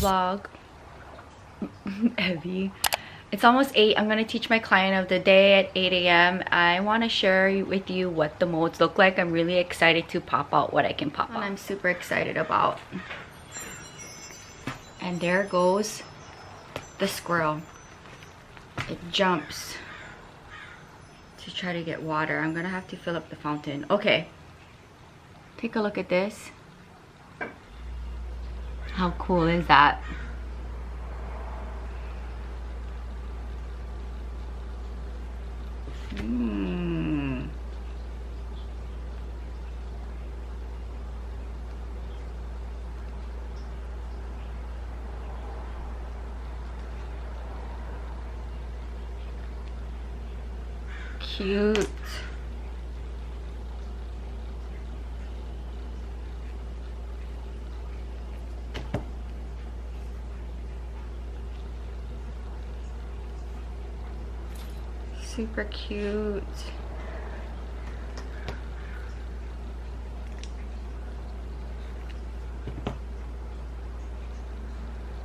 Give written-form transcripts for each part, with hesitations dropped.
vlog. Heavy. It's almost 8. I'm gonna teach my client of the day at 8 a.m. I want to share with you what the molds look like. I'm really excited to pop out what I can pop out. I'm super excited about. And there goes the squirrel. It jumps to try to get water. I'm gonna have to fill up the fountain. Okay, take a look at this. How cool is that? Cute. Super cute.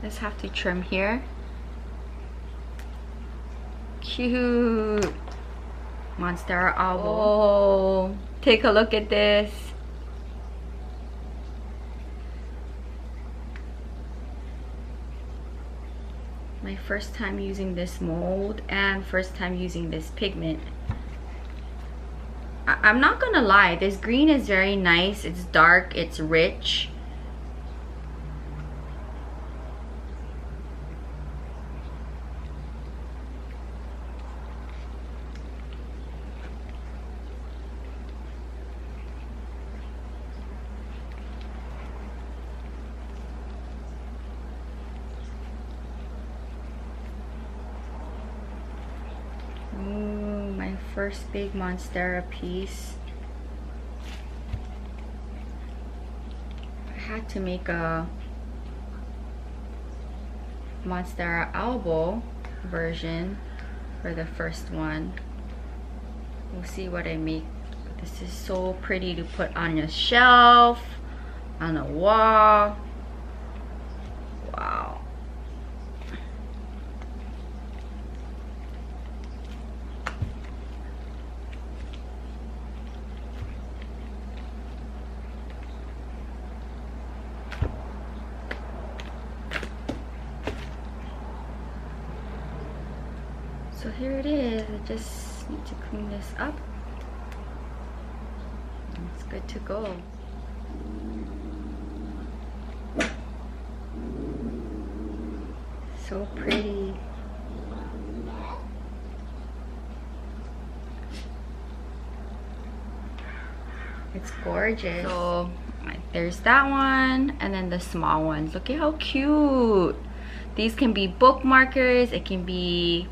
Let's have to trim here. Cute. Monstera album. Oh, take a look at this. My first time using this mold and first time using this pigment. I'm not gonna lie, this green is very nice. It's dark, it's rich. My first big Monstera piece. I had to make a Monstera elbow version for the first one. We'll see what I make. This is so pretty to put on a shelf, on a wall. Wow. So here it is. I just need to clean this up. It's good to go. So pretty. It's gorgeous. So there's that one, and then the small ones. Look at how cute. These can be bookmarkers. It can be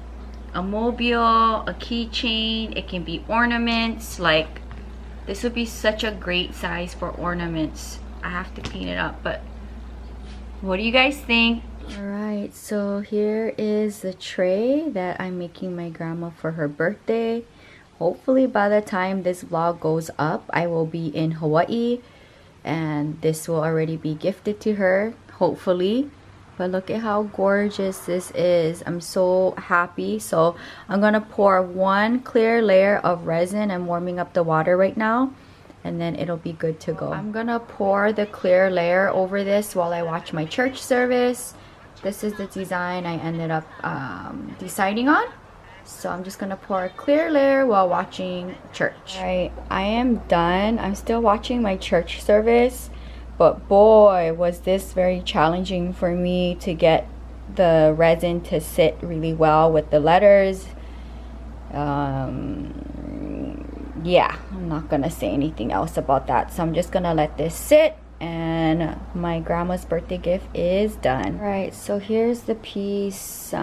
a mobile, a keychain, it can be ornaments. Like, this would be such a great size for ornaments. I have to clean it up, but what do you guys think? All right, so here is the tray that I'm making my grandma for her birthday. Hopefully by the time this vlog goes up, I will be in Hawaii and this will already be gifted to her, hopefully. But look at how gorgeous this is. I'm so happy. So I'm gonna pour one clear layer of resin. I'm warming up the water right now, and then it'll be good to go. I'm gonna pour the clear layer over this while I watch my church service. This is the design I ended up deciding on. So I'm just gonna pour a clear layer while watching church. All right, I am done. I'm still watching my church service. But boy, was this very challenging for me to get the resin to sit really well with the letters. Yeah, I'm not gonna say anything else about that. So I'm just gonna let this sit, and my grandma's birthday gift is done. All right, so here's the piece.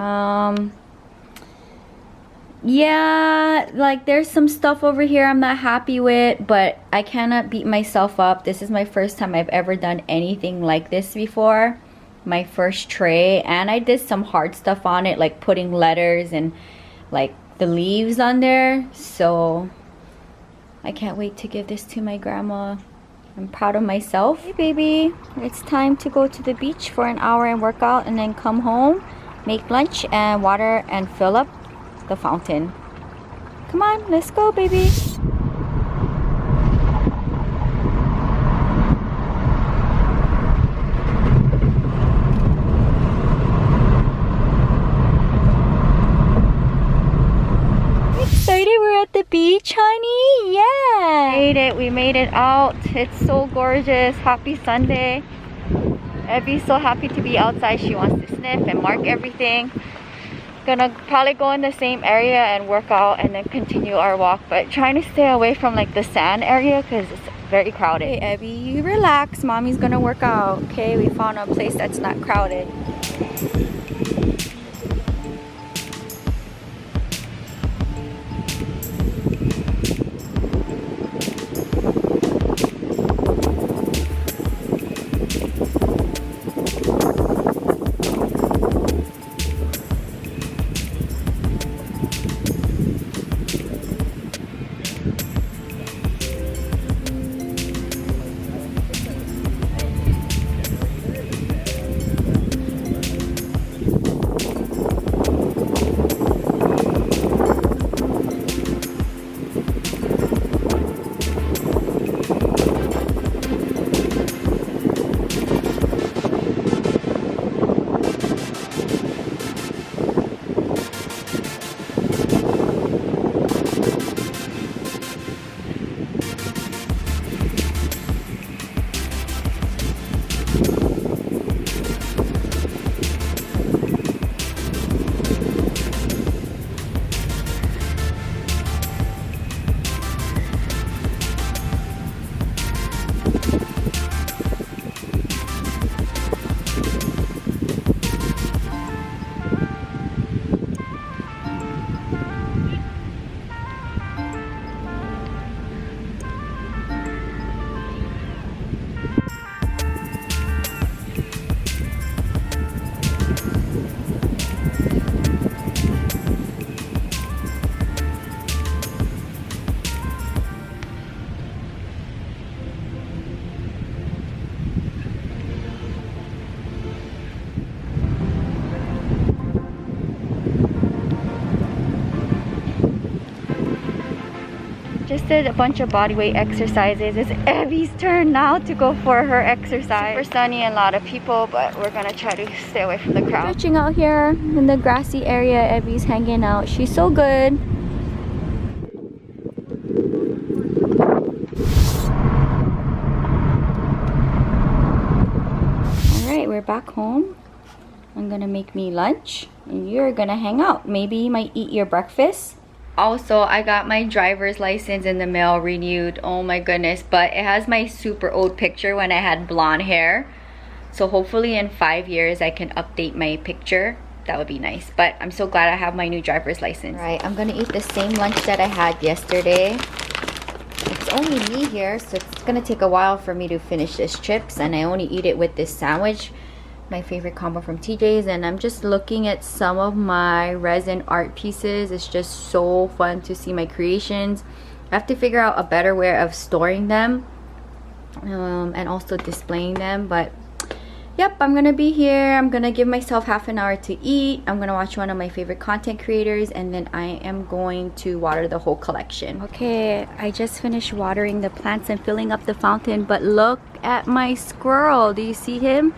Yeah, like there's some stuff over here I'm not happy with, but I cannot beat myself up. This is my first time I've ever done anything like this before. My first tray, and I did some hard stuff on it, like putting letters and like the leaves on there. So I can't wait to give this to my grandma. I'm proud of myself. Hey baby, it's time to go to the beach for an hour and work out, and then come home, make lunch and water and fill up the fountain. Come on, let's go baby. Excited, we're at the beach, honey. Yeah, we made it out. It's so gorgeous. Happy Sunday. Abby's so happy to be outside. She wants to sniff and mark everything. Gonna probably go in the same area and work out and then continue our walk, but trying to stay away from like the sand area because it's very crowded. Hey Abby, you relax. Mommy's gonna work out. Okay, we found a place that's not crowded. Just did a bunch of bodyweight exercises. It's Abby's turn now to go for her exercise. Super sunny and a lot of people, but we're gonna try to stay away from the crowd. Stretching out here in the grassy area. Abby's hanging out. She's so good. Alright, we're back home. I'm gonna make me lunch and you're gonna hang out. Maybe you might eat your breakfast. Also, I got my driver's license in the mail renewed. Oh my goodness, but it has my super old picture when I had blonde hair. So hopefully in 5 years I can update my picture. That would be nice. But I'm so glad I have my new driver's license. Right, I'm gonna eat the same lunch that I had yesterday. It's only me here, so it's gonna take a while for me to finish this chips, and I only eat it with this sandwich. My favorite combo from TJ's, and I'm just looking at some of my resin art pieces. It's just so fun to see my creations. I have to figure out a better way of storing them and also displaying them, but yep, I'm gonna be here. I'm gonna give myself half an hour to eat. I'm gonna watch one of my favorite content creators, and then I am going to water the whole collection. Okay, I just finished watering the plants and filling up the fountain, but look at my squirrel. Do you see him?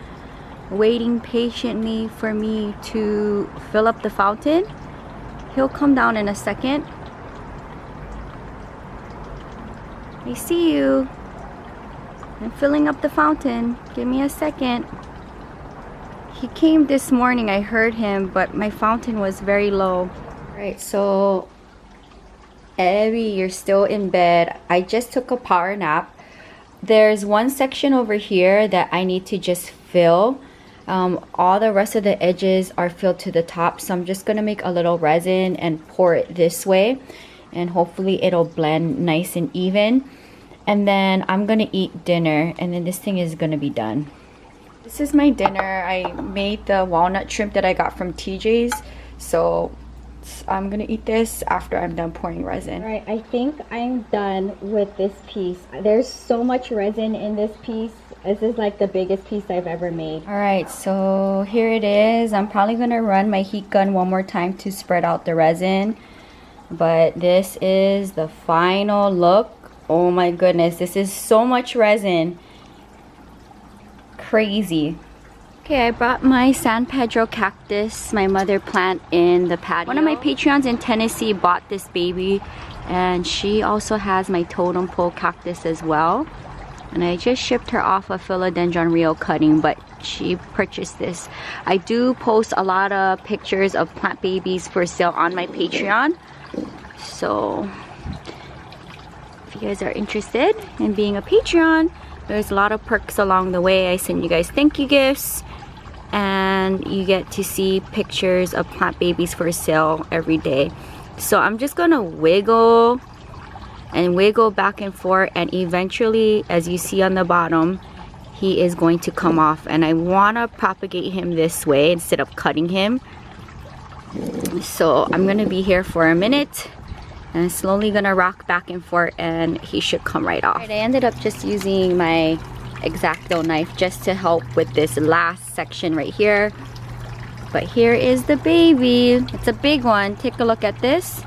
Waiting patiently for me to fill up the fountain. He'll come down in a second. I see you. I'm filling up the fountain. Give me a second. He came this morning, I heard him, but my fountain was very low. Alright, so Abby, you're still in bed. I just took a power nap. There's one section over here that I need to just fill. All the rest of the edges are filled to the top, so I'm just gonna make a little resin and pour it this way, and hopefully it'll blend nice and even. And then I'm gonna eat dinner, and then this thing is gonna be done. This is my dinner. I made the walnut shrimp that I got from TJ's, so I'm gonna eat this after I'm done pouring resin. All right, I think I'm done with this piece. There's so much resin in this piece. This is like the biggest piece I've ever made. All right, so here it is. I'm probably gonna run my heat gun one more time to spread out the resin, but this is the final look. Oh my goodness, this is so much resin. Crazy. Okay, I brought my San Pedro cactus, my mother plant, in the patio. One of my Patreons in Tennessee bought this baby, and she also has my totem pole cactus as well. And I just shipped her off a philodendron Rio cutting, but she purchased this. I do post a lot of pictures of plant babies for sale on my Patreon. So if you guys are interested in being a Patreon, there's a lot of perks along the way. I send you guys thank you gifts, and you get to see pictures of plant babies for sale every day. So I'm just gonna wiggle and wiggle back and forth, and eventually, as you see on the bottom, he is going to come off. And I want to propagate him this way instead of cutting him. So I'm gonna be here for a minute and slowly gonna rock back and forth, and he should come right off. Right, I ended up just using my X-Acto knife just to help with this last section right here. But here is the baby. It's a big one. Take a look at this.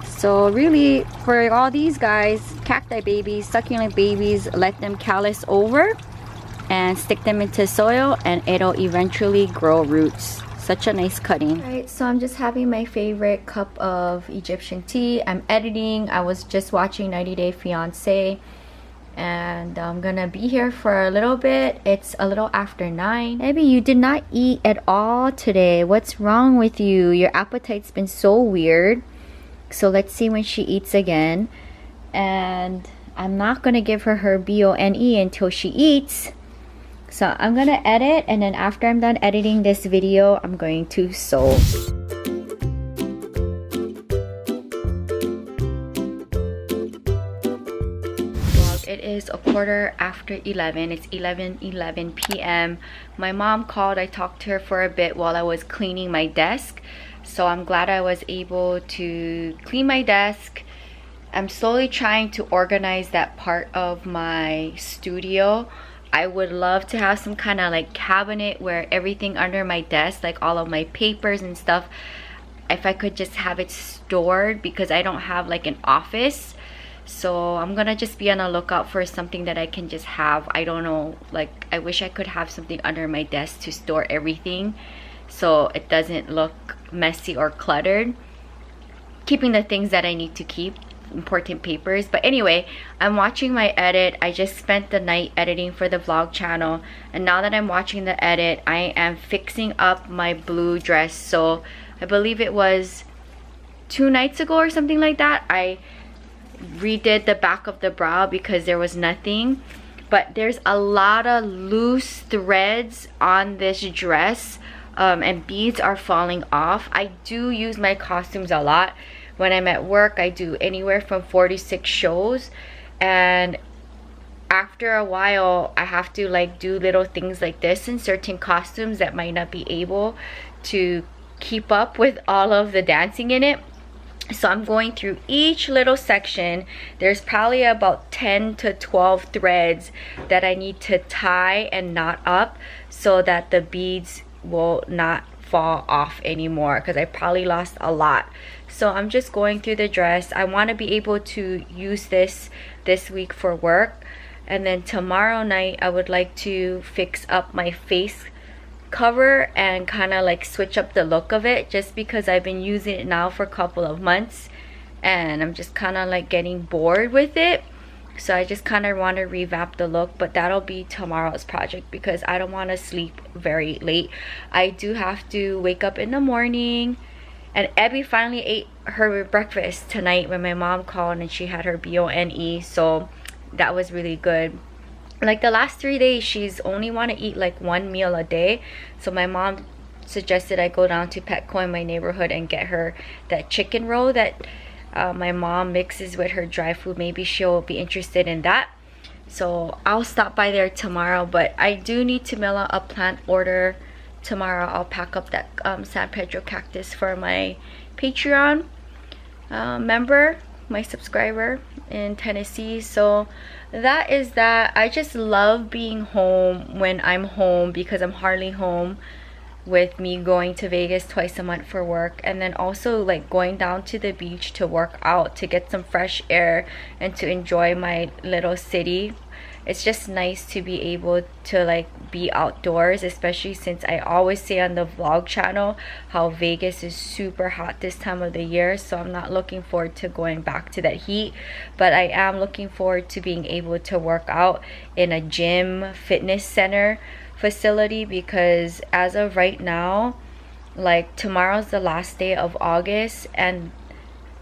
So really, for all these guys, cacti babies, succulent babies, let them callus over and stick them into soil, and it'll eventually grow roots. Such a nice cutting. Alright, so I'm just having my favorite cup of Egyptian tea. I'm editing. I was just watching 90 Day Fiancé, and I'm gonna be here for a little bit. It's a little after 9. Maybe you did not eat at all today. What's wrong with you? Your appetite's been so weird. So let's see when she eats again. And I'm not gonna give her her BONE until she eats. So I'm gonna edit, and then after I'm done editing this video, I'm going to sew. It is a quarter after 11. It's 11:11 p.m. My mom called. I talked to her for a bit while I was cleaning my desk. So I'm glad I was able to clean my desk. I'm slowly trying to organize that part of my studio. I would love to have some kind of like cabinet where everything under my desk, like all of my papers and stuff, if I could just have it stored, because I don't have like an office. So I'm gonna just be on the lookout for something that I can just have. I don't know, like I wish I could have something under my desk to store everything so it doesn't look messy or cluttered, keeping the things that I need to keep, important papers. But anyway, I'm watching my edit. I just spent the night editing for the vlog channel, and now that I'm watching the edit, I am fixing up my blue dress. So I believe it was 2 nights ago or something like that, I redid the back of the brow because there was nothing. But there's a lot of loose threads on this dress, and beads are falling off. I do use my costumes a lot. When I'm at work, I do anywhere from 4 to 6 shows, and after a while I have to like do little things like this in certain costumes that might not be able to keep up with all of the dancing in it. So I'm going through each little section. There's probably about 10 to 12 threads that I need to tie and knot up so that the beads will not fall off anymore, because I probably lost a lot. So I'm just going through the dress. I want to be able to use this week for work, and then tomorrow night I would like to fix up my face cover and kind of like switch up the look of it, just because I've been using it now for a couple of months and I'm just kind of like getting bored with it. So I just kind of want to revamp the look, but that'll be tomorrow's project because I don't want to sleep very late. I do have to wake up in the morning, and Abby finally ate her breakfast tonight when my mom called and she had her BONE, so that was really good. Like the last 3 days, she's only want to eat like 1 meal a day. So my mom suggested I go down to Petco in my neighborhood and get her that chicken roll that my mom mixes with her dry food. Maybe she'll be interested in that. So I'll stop by there tomorrow, but I do need to mail out a plant order tomorrow. I'll pack up that San Pedro cactus for my Patreon member, my subscriber in Tennessee. So that is that. I just love being home when I'm home because I'm hardly home, with me going to Vegas twice a month for work, and then also like going down to the beach to work out, to get some fresh air and to enjoy my little city. It's just nice to be able to like be outdoors, especially since I always say on the vlog channel how Vegas is super hot this time of the year. So I'm not looking forward to going back to that heat, but I am looking forward to being able to work out in a gym, fitness center facility, because as of right now, like tomorrow's the last day of August and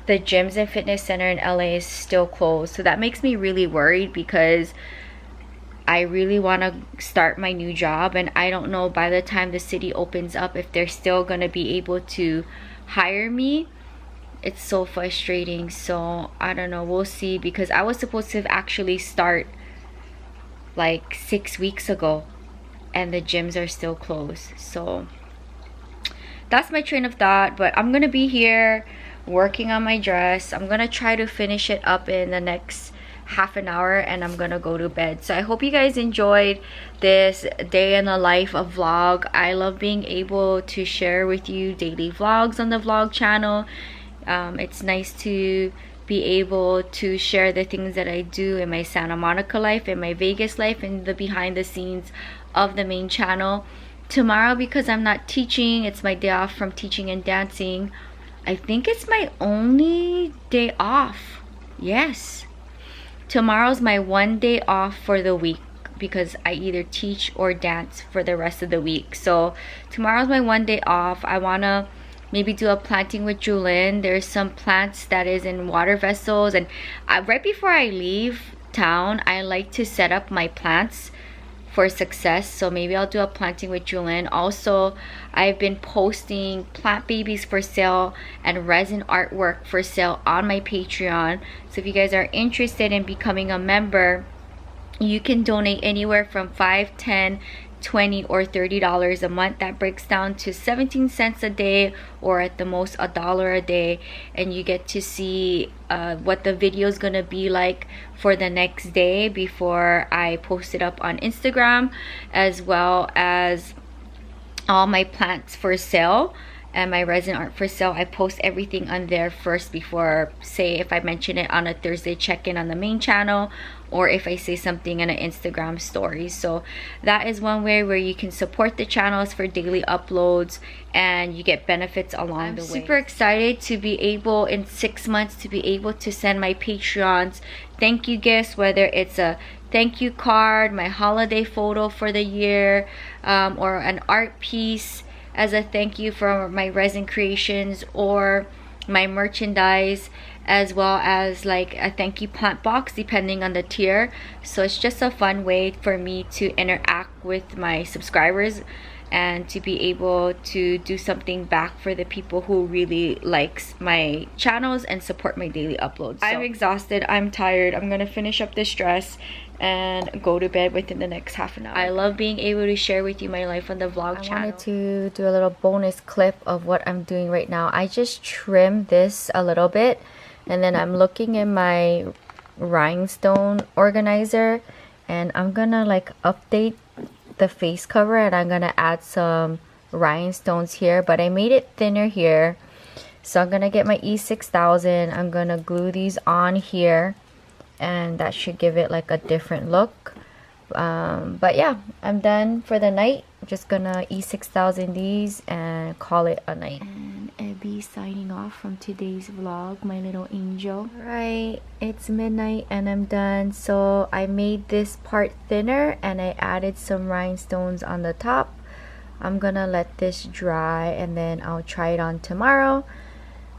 the gyms and fitness center in LA is still closed. So that makes me really worried because I really want to start my new job, and I don't know by the time the city opens up if they're still going to be able to hire me. It's so frustrating. So I don't know, we'll see, because I was supposed to actually start like 6 weeks ago and the gyms are still closed. So that's my train of thought. But I'm gonna be here working on my dress. I'm gonna try to finish it up in the next half an hour and I'm gonna go to bed. So I hope you guys enjoyed this day in the life of vlog. I love being able to share with you daily vlogs on the vlog channel. It's nice to be able to share the things that I do in my Santa Monica life, in my Vegas life, and the behind the scenes of the main channel. Tomorrow, because I'm not teaching, it's my day off from teaching and dancing. I think it's my only day off. Yes, tomorrow's my one day off for the week, because I either teach or dance for the rest of the week. So tomorrow's my one day off. I want to maybe do a planting with Jewelyn. There's some plants that is in water vessels, and right before I leave town, I like to set up my plants for success. So maybe I'll do a planting with Jewelyn. Also, I've been posting plant babies for sale and resin artwork for sale on my Patreon. So if you guys are interested in becoming a member, you can donate anywhere from $5, $10, $20 or $30 a month. That breaks down to 17 cents a day, or at the most $1 a day, and you get to see what the video is gonna be like for the next day before I post it up on Instagram, as well as all my plants for sale and my resin art for sale. I post everything on there first before, say, if I mention it on a Thursday check-in on the main channel, or if I say something in an Instagram story. So that is one way where you can support the channels for daily uploads, and you get benefits along the way. I'm super excited to be able, in 6 months, to be able to send my Patreons thank you gifts, whether it's a thank you card, my holiday photo for the year, or an art piece as a thank you for my resin creations, or my merchandise, as well as like a thank you plant box depending on the tier. So it's just a fun way for me to interact with my subscribers and to be able to do something back for the people who really likes my channels and support my daily uploads. So I'm exhausted, I'm tired. I'm gonna finish up this dress and go to bed within the next half an hour. I love being able to share with you my life on the vlog channel. I wanted to do a little bonus clip of what I'm doing right now. I just trimmed this a little bit, and then I'm looking at my rhinestone organizer, and I'm gonna like update the face cover, and I'm gonna add some rhinestones here, but I made it thinner here. So I'm gonna get my E6000. I'm gonna glue these on here, and that should give it like a different look. But yeah, I'm done for the night. I'm just gonna E6000 these and call it a night. And Abby signing off from today's vlog, my little angel. Right, it's midnight and I'm done. So I made this part thinner and I added some rhinestones on the top. I'm gonna let this dry and then I'll try it on tomorrow.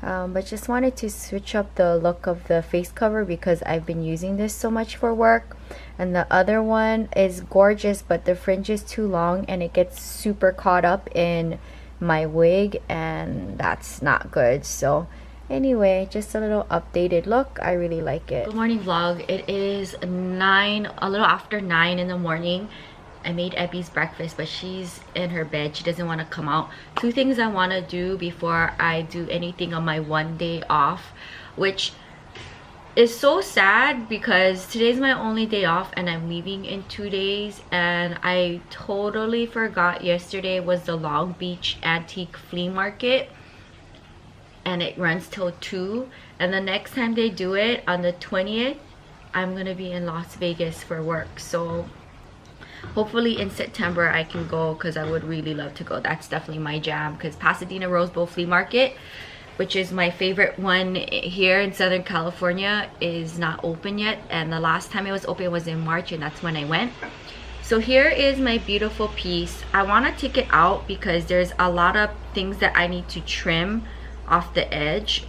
But just wanted to switch up the look of the face cover because I've been using this so much for work, and the other one is gorgeous, but the fringe is too long and it gets super caught up in my wig, and that's not good. So anyway, just a little updated look. I really like it. Good morning vlog. It is a little after 9 in the morning, I made Ebby's breakfast, but she's in her bed. She doesn't want to come out. 2 things I want to do before I do anything on my 1 day off, which is so sad because today's my only day off and I'm leaving in 2 days, and I totally forgot yesterday was the Long Beach Antique Flea Market, and it runs till 2, and the next time they do it on the 20th, I'm gonna be in Las Vegas for work. So hopefully in September I can go, because I would really love to go. That's definitely my jam, because Pasadena Rose Bowl Flea Market, which is my favorite one here in Southern California, is not open yet, and the last time it was open was in March, and that's when I went. So here is my beautiful piece. I want to take it out because there's a lot of things that I need to trim off the edge,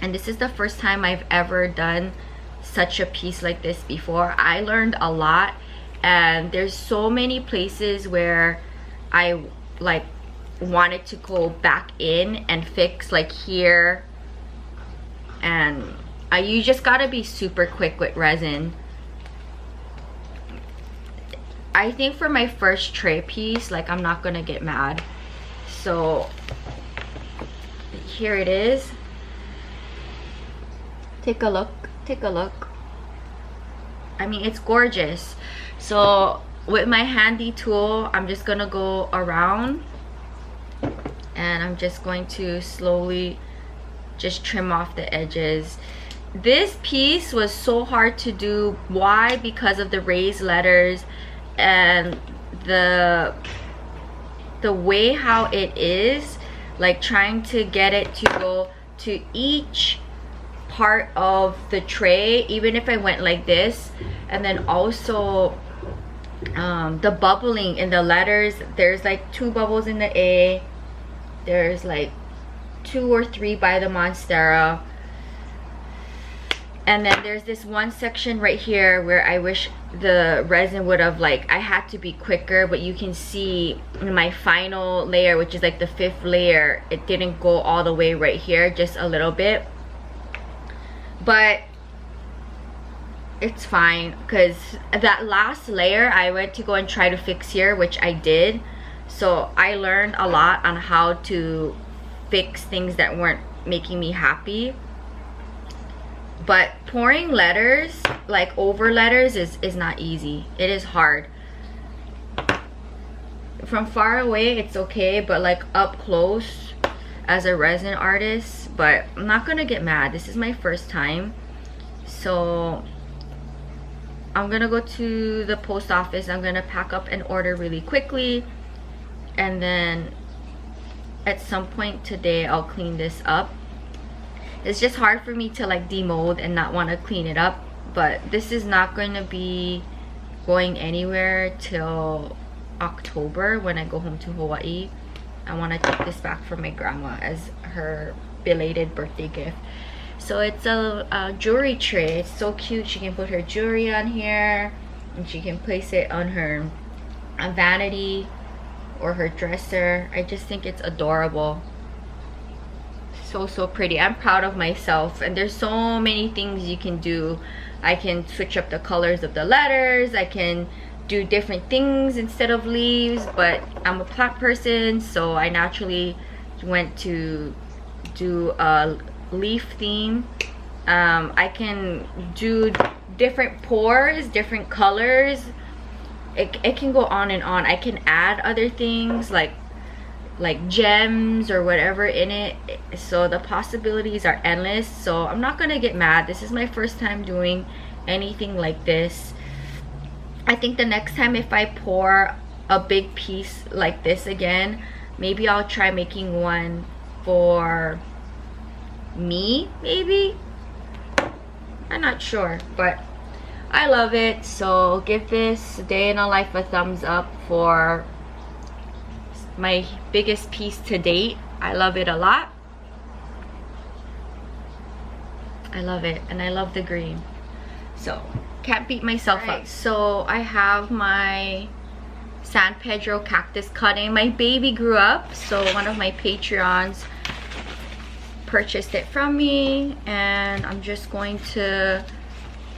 and this is the first time I've ever done such a piece like this before. I learned a lot, and there's so many places where I like wanted to go back in and fix, like here, and you just gotta be super quick with resin. I think for my first tray piece, like, I'm not gonna get mad. So here it is. Take a look, take a look. I mean, it's gorgeous. So with my handy tool, I'm just gonna go around, and I'm just going to slowly just trim off the edges. This piece was so hard to do. Why? Because of the raised letters and the way how it is, like trying to get it to go to each part of the tray, even if I went like this. And then also the bubbling in the letters, there's like 2 bubbles in the A, there's like 2 or 3 by the Monstera, and then there's this one section right here where I wish the resin would have, like, I had to be quicker, but you can see in my final layer, which is like the 5th layer, it didn't go all the way right here, just a little bit. But it's fine, because that last layer I went to go and try to fix here, which I did. So I learned a lot on how to fix things that weren't making me happy. But pouring letters, like over letters, is not easy. It is hard. From far away it's okay, but like up close as a resin artist, but I'm not gonna get mad. This is my first time. So I'm gonna go to the post office. I'm gonna pack up an order really quickly, and then at some point today I'll clean this up. It's just hard for me to like demold and not want to clean it up, but this is not going to be going anywhere till October when I go home to Hawaii. I want to take this back for my grandma as her belated birthday gift. So it's a jewelry tray. It's so cute. She can put her jewelry on here, and she can place it on her vanity or her dresser. I just think it's adorable. So pretty. I'm proud of myself, and there's so many things you can do. I can switch up the colors of the letters. I can do different things instead of leaves, but I'm a plant person, so I naturally went to do a leaf theme. I can do different pours, different colors. It can go on and on. I can add other things like gems or whatever in it, so the possibilities are endless. So I'm not gonna get mad. This is my first time doing anything like this. I think the next time if I pour a big piece like this again, maybe I'll try making one for me, maybe. I'm not sure, but I love it. So give this day in a life a thumbs up for my biggest piece to date. I love it a lot. I love it, and I love the green, so can't beat myself up. So I have my San Pedro cactus cutting. My baby grew up, so one of my Patreons purchased it from me, and I'm just going to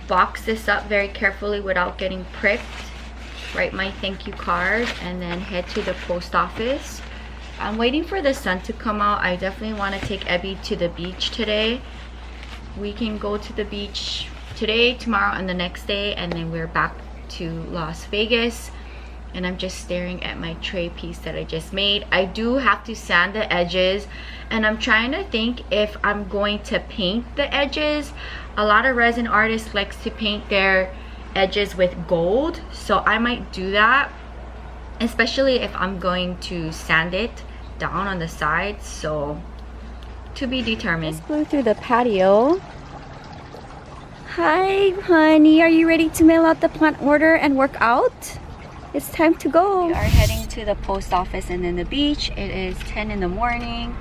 box this up very carefully without getting pricked write my thank you card, and then head to the post office. I'm waiting for the sun to come out. I definitely want to take Ebby to the beach today. We can go to the beach today, tomorrow, and the next day, and then we're back to Las Vegas. And I'm just staring at my tray piece that I just made. I do have to sand the edges, and I'm trying to think if I'm going to paint the edges. A lot of resin artists likes to paint their edges with gold, so I might do that, especially if I'm going to sand it down on the sides. So to be determined. Just flew through the patio. Hi honey, are you ready to mail out the plant order and work out? It's time to go. We are heading to the post office and then the beach. It is 10 in the morning.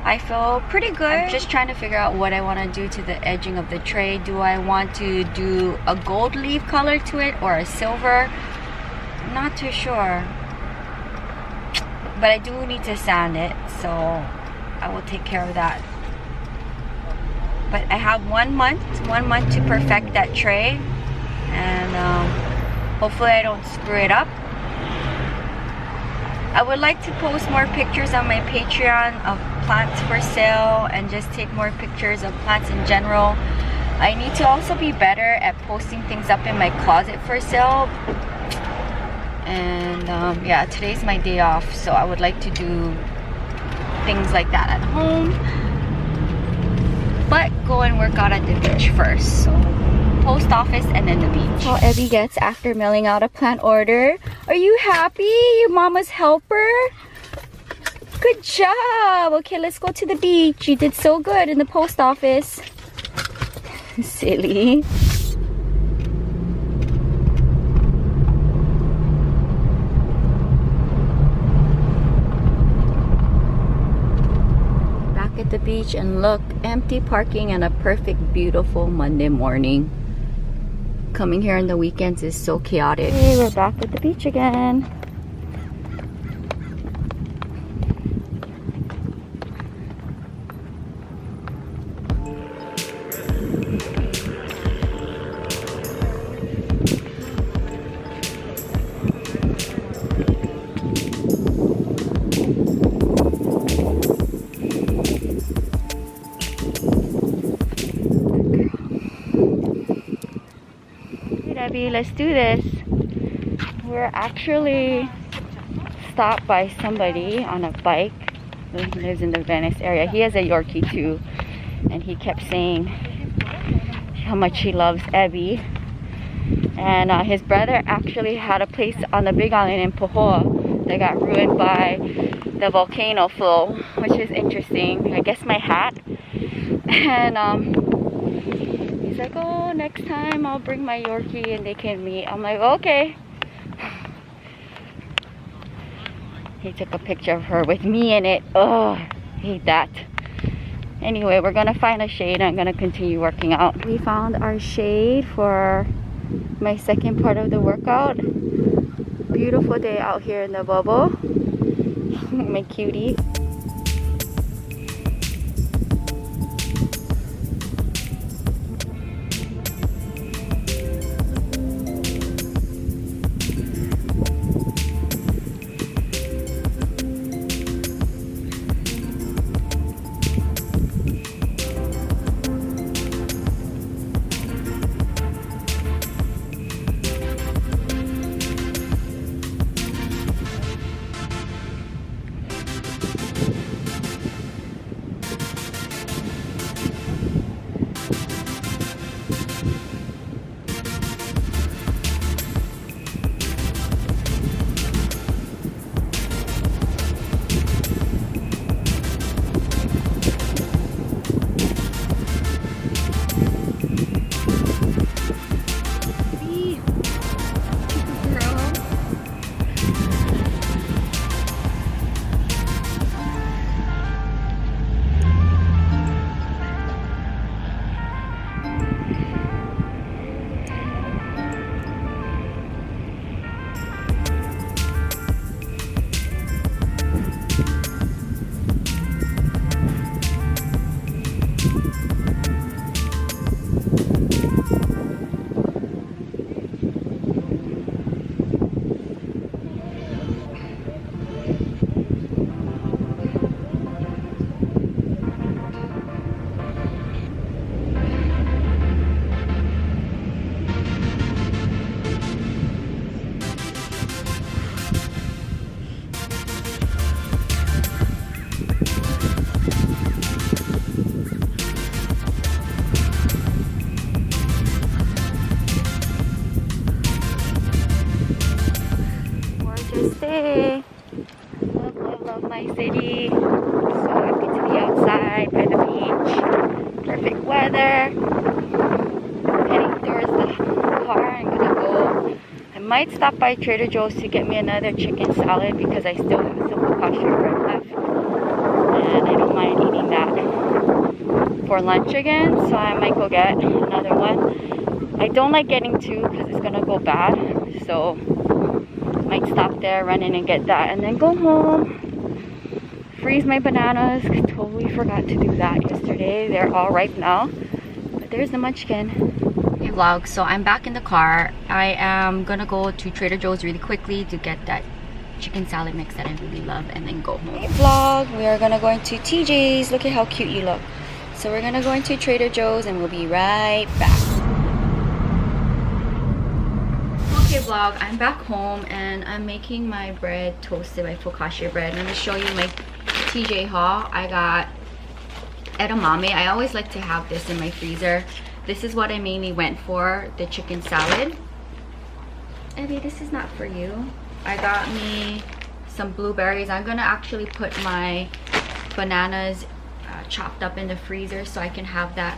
I feel pretty good. I'm just trying to figure out what I want to do to the edging of the tray. Do I want to do a gold leaf color to it or a silver? I'm not too sure. But I do need to sand it, so I will take care of that. But I have 1 month to perfect that tray, and hopefully I don't screw it up. I would like to post more pictures on my Patreon of plants for sale and just take more pictures of plants in general. I need to also be better at posting things up in my closet for sale. And yeah, today's my day off, so I would like to do things like that at home. But go and work out at the beach first. So post office and then the beach. How Ebby gets after mailing out a plant order. Are you happy? You mama's helper? Good job. Okay, let's go to the beach. You did so good in the post office. Silly. Back at the beach, and look, empty parking and a perfect, beautiful Monday morning. Coming here on the weekends is so chaotic. Hey, we're back at the beach again. Let's do this. We're actually stopped by somebody on a bike who lives in the Venice area. He has a Yorkie too, and he kept saying how much he loves Ebby. And his brother actually had a place on the Big Island in Pahoa that got ruined by the volcano flow, which is interesting. I guess my hat. And he's like, oh, next time I'll bring my Yorkie and they can meet. I'm like, okay. He took a picture of her with me in it. Oh, hate that. Anyway, we're gonna find a shade. I'm gonna continue working out. We found our shade for my second part of the workout. Beautiful day out here in the bubble. My cutie. Hey! Love, love, love my city. So happy to be outside by the beach. Perfect weather. Heading towards the car. I'm gonna go. I might stop by Trader Joe's to get me another chicken salad because I still have some focaccia bread left. And I don't mind eating that for lunch again. So I might go get another one. I don't like getting two because it's gonna go bad. So might stop there, run in and get that, and then go home. Freeze my bananas. Totally forgot to do that yesterday. They're all ripe now. But there's the munchkin. Hey vlog, so I'm back in the car. I am gonna go to Trader Joe's really quickly to get that chicken salad mix that I really love and then go home. Hey vlog, we are gonna go into TJ's. Look at how cute you look. So we're gonna go into Trader Joe's and we'll be right back. Okay vlog, I'm back home and I'm making my bread toasted by focaccia bread. Let me show you my TJ haul. I got edamame. I always like to have this in my freezer. This is what I mainly went for, the chicken salad. Eddie, this is not for you. I got me some blueberries. I'm gonna actually put my bananas chopped up in the freezer so I can have that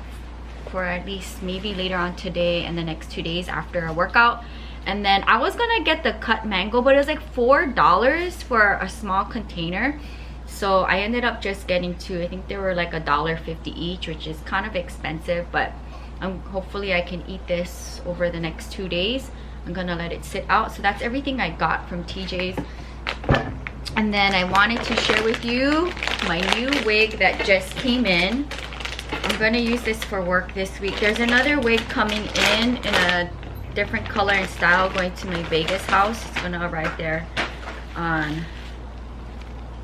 for at least maybe later on today and the next 2 days after a workout. And then I was gonna get the cut mango, but it was like $4 for a small container. So I ended up just getting two. I think they were like $1.50 each, which is kind of expensive, but hopefully I can eat this over the next 2 days. I'm gonna let it sit out. So that's everything I got from TJ's. And then I wanted to share with you my new wig that just came in. I'm gonna use this for work this week. There's another wig coming in a different color and style going to my Vegas house. It's gonna arrive there on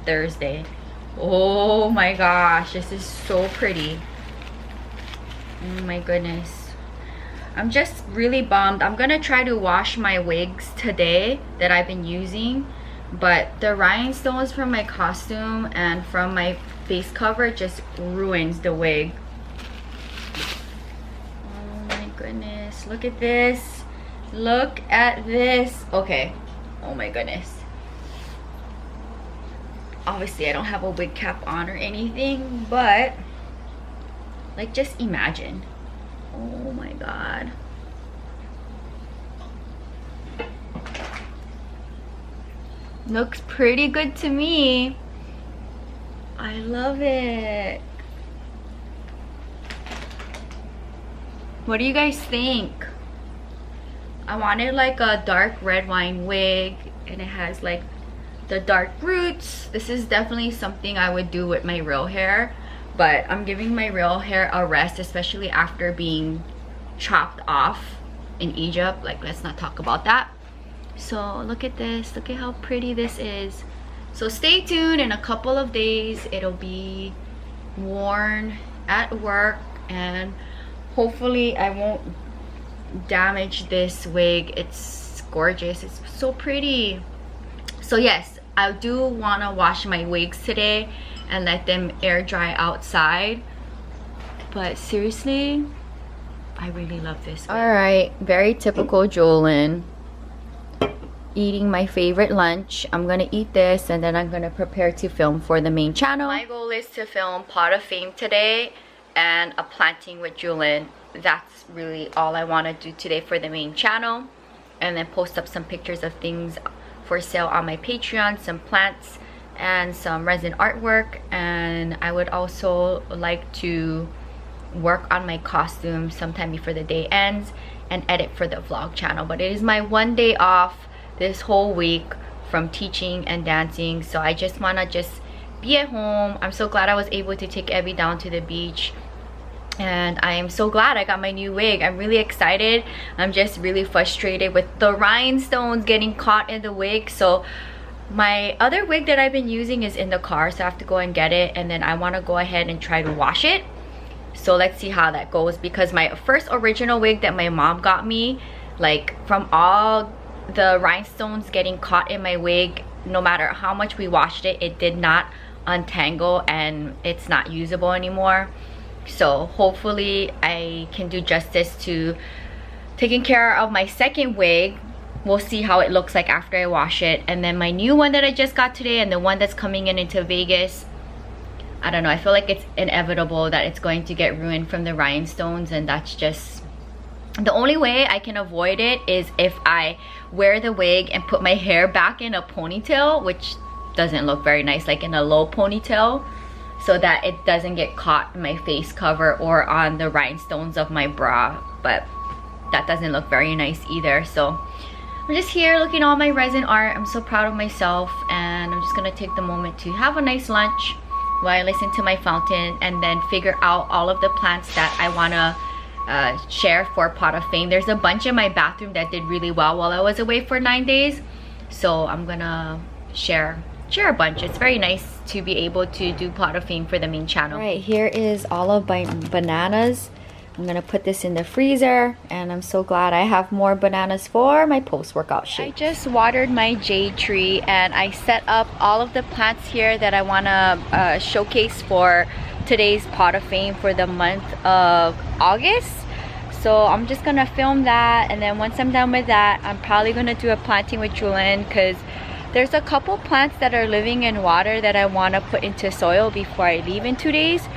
Thursday. Oh my gosh, this is so pretty. Oh my goodness. I'm just really bummed. I'm gonna try to wash my wigs today that I've been using, but the rhinestones from my costume and from my face cover just ruins the wig. Oh my goodness, look at this. Look at this. Okay, oh my goodness. Obviously I don't have a wig cap on or anything, but like just imagine. Oh my god. Looks pretty good to me. I love it. What do you guys think? I wanted like a dark red wine wig and it has like the dark roots. This is definitely something I would do with my real hair, but I'm giving my real hair a rest, especially after being chopped off in Egypt. Like, let's not talk about that. So look at this. Look at how pretty this is. So stay tuned. In a couple of days it'll be worn at work and hopefully I won't damage this wig. It's gorgeous. It's so pretty. So yes, I do want to wash my wigs today and let them air dry outside, but seriously, I really love this wig. All right, very typical Jewelyn. Eating my favorite lunch. I'm gonna eat this and then I'm gonna prepare to film for the main channel. My goal is to film Pot of Fame today and a planting with Jewelyn. That's really all I want to do today for the main channel, and then post up some pictures of things for sale on my Patreon, some plants and some resin artwork. And I would also like to work on my costume sometime before the day ends and edit for the vlog channel. But it is my 1 day off this whole week from teaching and dancing, so I just want to be at home. I'm so glad I was able to take Evie down to the beach, and I am so glad I got my new wig. I'm really excited. I'm just really frustrated with the rhinestones getting caught in the wig. So my other wig that I've been using is in the car, so I have to go and get it, and then I want to go ahead and try to wash it. So let's see how that goes, because my first original wig that my mom got me, like from all the rhinestones getting caught in my wig, no matter how much we washed it, it did not untangle and it's not usable anymore. So hopefully I can do justice to taking care of my second wig we'll see how it looks like after I wash it. And then my new one that I just got today and the one that's coming in into Vegas, I don't know, I feel like it's inevitable that it's going to get ruined from the rhinestones, and that's just the only way I can avoid it is if I wear the wig and put my hair back in a ponytail, which doesn't look very nice, like in a low ponytail, so that it doesn't get caught in my face cover or on the rhinestones of my bra. But that doesn't look very nice either. So I'm just here looking at all my resin art. I'm so proud of myself, and I'm just gonna take the moment to have a nice lunch while I listen to my fountain and then figure out all of the plants that I wanna share for Pot of Fame. There's a bunch in my bathroom that did really well while I was away for 9 days, so I'm gonna share a bunch. It's very nice to be able to do Pot of Fame for the main channel. All right, here is all of my bananas. I'm gonna put this in the freezer, and I'm so glad I have more bananas for my post-workout shake. I just watered my jade tree, and I set up all of the plants here that I wanna showcase for today's Pot of Fame for the month of August. So I'm just gonna film that, and then once I'm done with that, I'm probably gonna do a planting with Jewelyn, because there's a couple plants that are living in water that I want to put into soil before I leave in 2 days.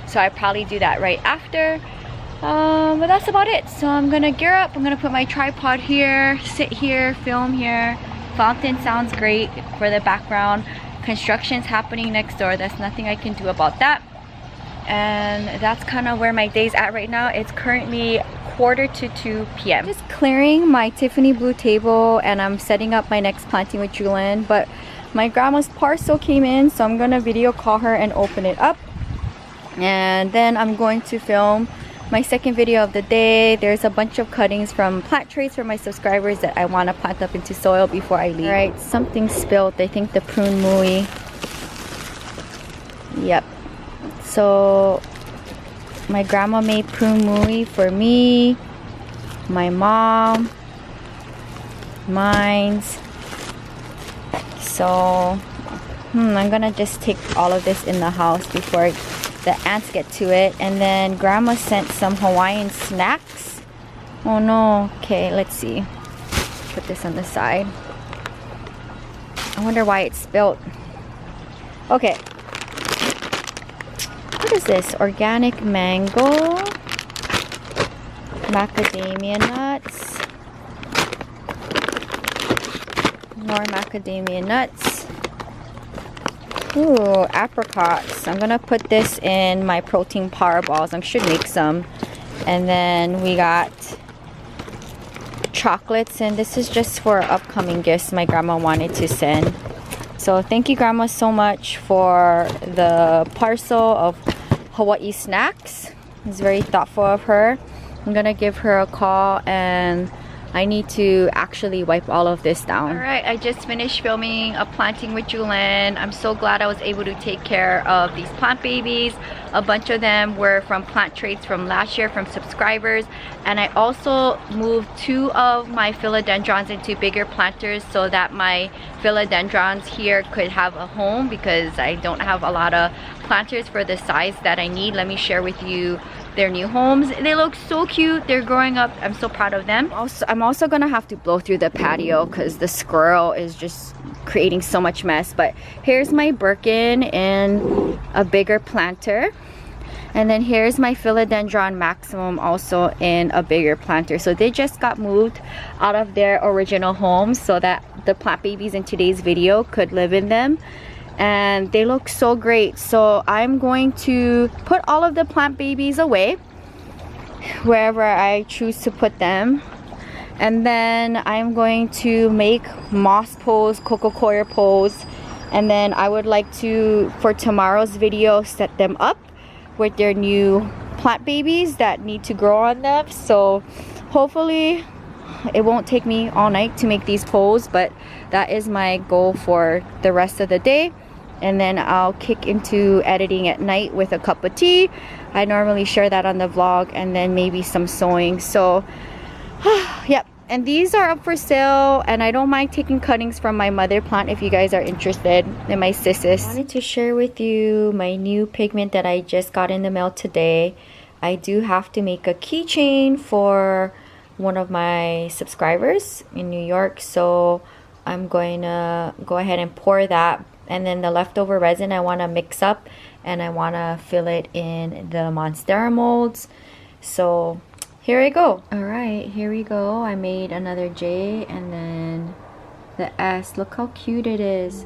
So I probably do that right after. But that's about it. So I'm gonna gear up. I'm gonna put my tripod here, sit here, film here. Fountain sounds great for the background. Construction's happening next door. There's nothing I can do about that. And that's kind of where my day's at right now. It's currently 1:45 p.m. Just clearing my Tiffany blue table, and I'm setting up my next planting with Jewelyn. But my grandma's parcel came in, so I'm gonna video call her and open it up. And then I'm going to film my second video of the day. There's a bunch of cuttings from plant trays for my subscribers that I want to plant up into soil before I leave. All right, something spilled. I think the prune mui. Yep. So my grandma made prune mui for me, my mom, mine's. So I'm gonna just take all of this in the house before the ants get to it. And then grandma sent some Hawaiian snacks. Oh no. Okay, let's see. Put this on the side. I wonder why it spilled. Okay. What is this? Organic mango, macadamia nuts, more macadamia nuts. Ooh, apricots. I'm gonna put this in my protein power balls. I should make some. And then we got chocolates, and this is just for upcoming gifts my grandma wanted to send. So thank you, grandma, so much for the parcel of Hawaii snacks. It's very thoughtful of her. I'm gonna give her a call, and I need to actually wipe all of this down. Alright, I just finished filming a planting with Jewelyn. I'm so glad I was able to take care of these plant babies. A bunch of them were from plant trays from last year from subscribers. And I also moved 2 of my philodendrons into bigger planters so that my philodendrons here could have a home, because I don't have a lot of planters for the size that I need. Let me share with you their new homes. They look so cute. They're growing up. I'm so proud of them. I'm also gonna have to blow through the patio because the squirrel is just creating so much mess. But here's my Birkin in a bigger planter, and then here's my philodendron maximum also in a bigger planter. So they just got moved out of their original homes so that the plant babies in today's video could live in them. And they look so great. So I'm going to put all of the plant babies away wherever I choose to put them, and then I'm going to make moss poles, coco coir poles, and then I would like to, for tomorrow's video, set them up with their new plant babies that need to grow on them. So hopefully it won't take me all night to make these poles, but that is my goal for the rest of the day. And then I'll kick into editing at night with a cup of tea. I normally share that on the vlog, and then maybe some sewing. So yep, and these are up for sale, and I don't mind taking cuttings from my mother plant if you guys are interested in my cissus. I wanted to share with you my new pigment that I just got in the mail today. I do have to make a keychain for one of my subscribers in New York, so I'm going to go ahead and pour that, and then the leftover resin I want to mix up and I want to fill it in the Monstera molds. So here I go. All right, here we go. I made another J and then the S. Look how cute it is.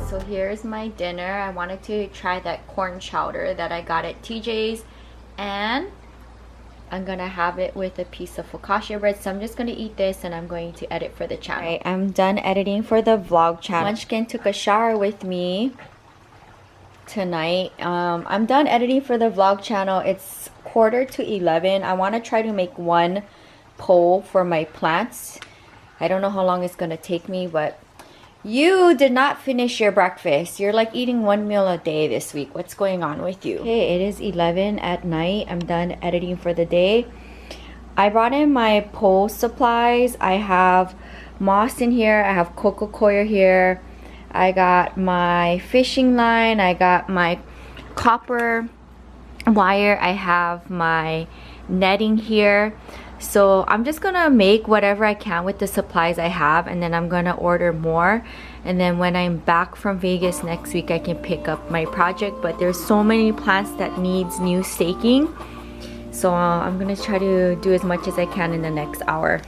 So here's my dinner. I wanted to try that corn chowder that I got at TJ's, and I'm gonna have it with a piece of focaccia bread. So I'm just gonna eat this and I'm going to edit for the channel. Right, I'm done editing for the vlog channel. Munchkin took a shower with me tonight. I'm done editing for the vlog channel. It's 10:45. I want to try to make one poll for my plants. I don't know how long it's gonna take me, but you did not finish your breakfast. You're like eating one meal a day this week. What's going on with you? Okay, it is 11 at night. I'm done editing for the day. I brought in my pole supplies. I have moss in here. I have coco coir here. I got my fishing line. I got my copper wire. I have my netting here. So I'm just gonna make whatever I can with the supplies I have, and then I'm gonna order more, and then when I'm back from Vegas next week I can pick up my project. But there's so many plants that needs new staking, so I'm gonna try to do as much as I can in the next hour.